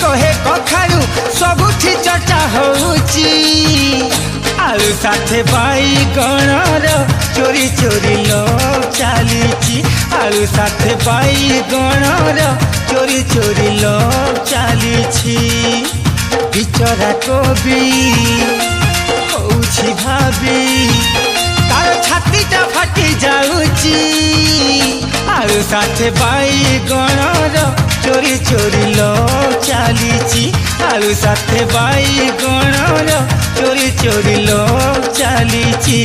कहे कखारू सबुठी चर्चा होउची आलू साथे बाईगणर चोरी चोरी लोग चलीची आलू साथे बाईगणर चोरी चोरी लोग चलीची बिचरा कोबी होउची भाभी तार छातीटा फाटी जाउची आलू साथे बाईगणर चोरी चोरी लोग चलीची आलू साथे बाईगणर चोरी चोरी लोग चलीची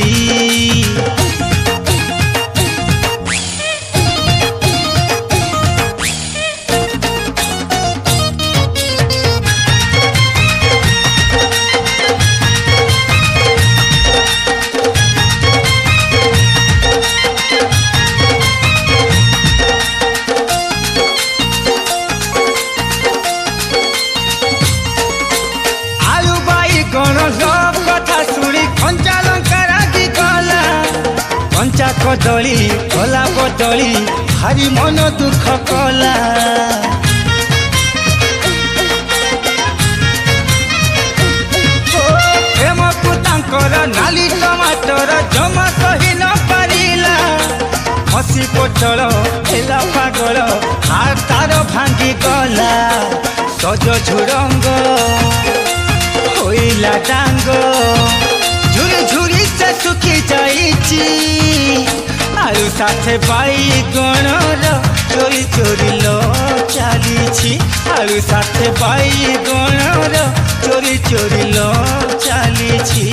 कंचा कदली भला बदली भारी मन दुख कला प्रेम को तांकर नाली टमाटर जमा सही न पारिला हसी पोटल हेला पागल हार तार भांगी गला सज झुरंग होइला डांग झुरी झुरी से सुखी जाइची आलू साथे बाईगणर चोरी चोरी लोग चलीची आलू साथे बाईगणर चोरी चोरी लोग चलीची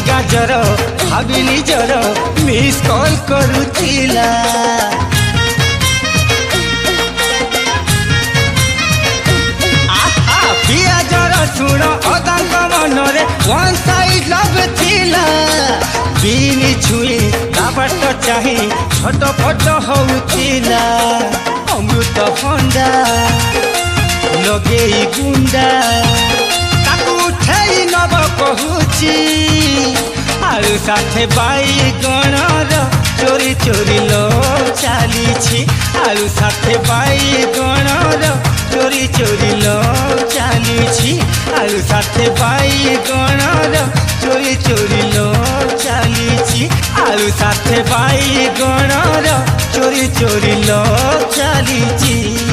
गाजर भाभी निजर मिस कॉल करुथिला आहा पियाज रसुण अदांक मनरे वन साइड लव थिला बिनी छुई काबाट चाही छटपट होउथिला अमृत भंडा लगेई गुंडा ताकू उठेई नब कहूची आलू साथे बाईगणर चोरी चोरी लोग चलीची आलू साथे बाईगणर चोरी चोरी लोग चलीची आलू साथे बाईगणर चोरी चोरी लोग चलीची आलू साथे बाईगणर चोरी चोरी लोग चलीची।